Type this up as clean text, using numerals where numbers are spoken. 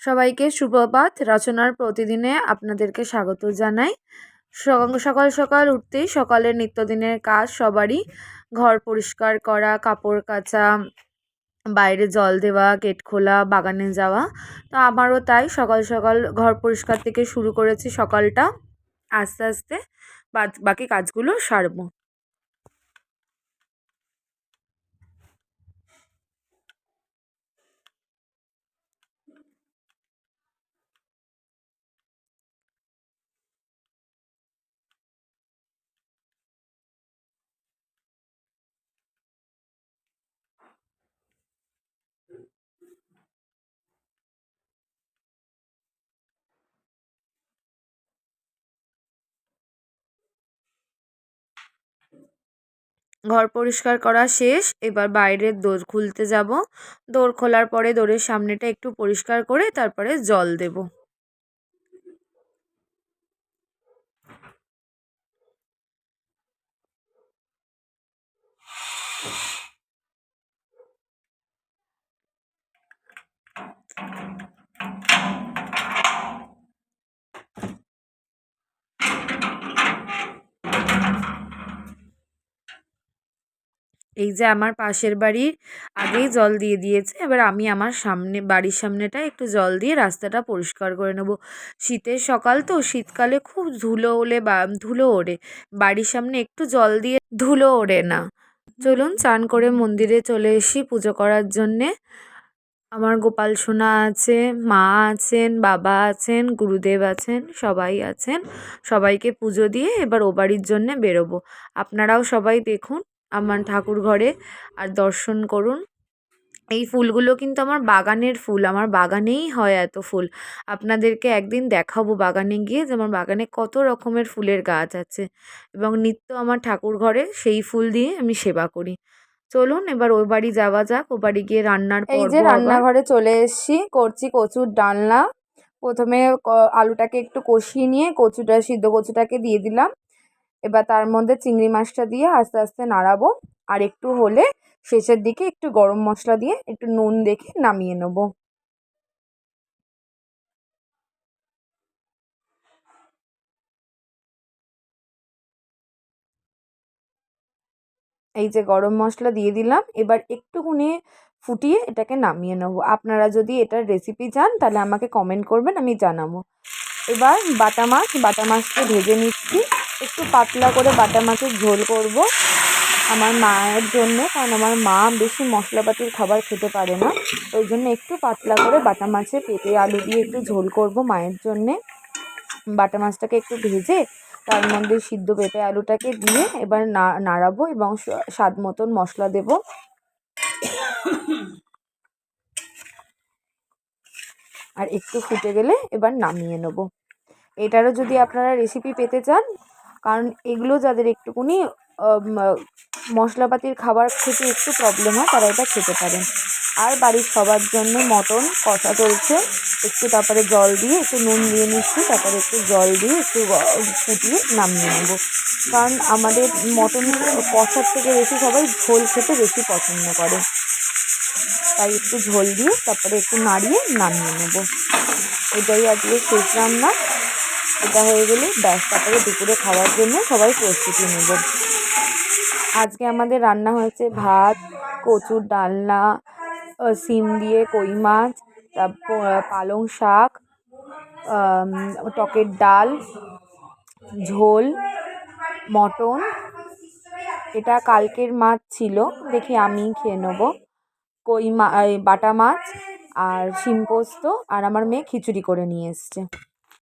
সবাইকে সুপ্রভাত। রচনার প্রতিদিনে আপনাদেরকে স্বাগত জানাই। সকাল সকাল উঠতেই সকালের নিত্যদিনের কাজ সবারই, ঘর পরিষ্কার করা, কাপড় কাচা, বাইরে জল দেওয়া, গেট খোলা, বাগানে যাওয়া। তো আমারও তাই, সকাল সকাল ঘর পরিষ্কার থেকে শুরু করেছি সকালটা। আস্তে আস্তে বাকি কাজগুলো সারবো। ঘর পরিষ্কার করা শেষ, এবার বাইরের দোর খুলতে যাব। দোর খোলার পরে দোরের সামনেটা একটু পরিষ্কার করে তারপরে জল দেব। এই যে আমার পাশের বাড়ির আগেই জল দিয়ে দিয়েছে, এবার আমি আমার বাড়ির সামনেটা একটু জল দিয়ে রাস্তাটা পরিষ্কার করে নেব। শীতের সকাল তো, শীতকালে খুব ধুলো ওড়ে, বাড়ির সামনে একটু জল দিয়ে ধুলো ওড়ে না। চলুন চান করে মন্দিরে চলে এসি পুজো করার জন্যে। আমার গোপাল সোনা আছে, মা আছেন, বাবা আছেন, গুরুদেব আছেন, সবাই আছেন। সবাইকে পুজো দিয়ে এবার ও বাড়ির জন্যে বেরোবো। আপনারাও সবাই দেখুন আমার ঠাকুর ঘরে আর দর্শন করুন। এই ফুলগুলো কিন্তু আমার বাগানের ফুল, আমার বাগানেই হয় এত ফুল। আপনাদেরকে একদিন দেখাবো বাগানে গিয়ে যে আমার বাগানে কত রকমের ফুলের গাছ আছে, এবং নিত্য আমার ঠাকুর ঘরে সেই ফুল দিয়ে আমি সেবা করি। চলুন এবার ওই বাড়ি যাওয়া যাক, ও বাড়ি গিয়ে রান্নার পর্ব। এই যে রান্নাঘরে চলে এসেছি, করছি কচুর ডালনা। প্রথমে আলুটাকে একটু কষিয়ে নিয়ে সিদ্ধ কচুটাকে দিয়ে দিলাম। এবার তার মধ্যে চিংড়ি মাছটা দিয়ে আস্তে আস্তে নাড়াবো। আর একটু হলে শেষের দিকে একটু গরম মশলা দিয়ে একটু নুন দেখে নামিয়ে নেবো। এই যে গরম মশলা দিয়ে দিলাম, এবার একটুখানি ফুটিয়ে এটাকে নামিয়ে নেব। আপনারা যদি এটার রেসিপি চান তাহলে আমাকে কমেন্ট করবেন, আমি জানাবো। এবার বাটা মাছকে ভেজে নিচ্ছি। একটু পাতলা করে বাটা মাছের ঝোল করব আমার মায়ের জন্যে, কারণ আমার মা বেশি মশলাপাতির খাবার খেতে পারে না। ওই জন্য একটু পাতলা করে বাটা মাছে পেঁপে আলু দিয়ে একটু ঝোল করব মায়ের জন্যে। বাটা মাছটাকে একটু ভেজে তার মধ্যে সিদ্ধ পেঁপে আলুটাকে দিয়ে এবার নাড়াবো এবং স্বাদ মতন মশলা দেব। আর একটু ফুটে গেলে এবার নামিয়ে নেব। এটারও যদি আপনারা রেসিপি পেতে চান, কারণ এগুলো যাদের একটুকুনি মশলাপাতির খাবার খেতে একটু প্রবলেম হয় তারা এটা খেতে পারেন। আর বাড়ির সবার জন্য মটন কষা চলছে, একটু তারপরে জল দিয়ে একটু নুন দিয়ে নিচ্ছি, তারপরে একটু জল দিয়ে একটু ফুটিয়ে নামিয়ে নেব। কারণ আমাদের মটন কষার থেকে বেশি সবাই ঝোল খেতে বেশি পছন্দ করে, তাই একটু ঝোল দিয়ে তারপরে একটু নাড়িয়ে নামিয়ে নেব। এটাই আজকে শেষ রান্না। এটা হয়ে গেলে ব্যাস, তারপরে দুপুরে খাওয়ার জন্য সবাই প্রস্তুতি নেব। আজকে আমাদের রান্না হয়েছে ভাত, কচুর ডালনা, শিম দিয়ে কই মাছ, তারপর পালং শাক, টকের ডাল, ঝোল, মটন। এটা কালকের মাছ ছিল, দেখি আমিই খেয়ে নেবো। বাটা মাছ আর শিম পোস্ত, আর আমার মেয়ে খিচুড়ি করে নিয়ে এসছে।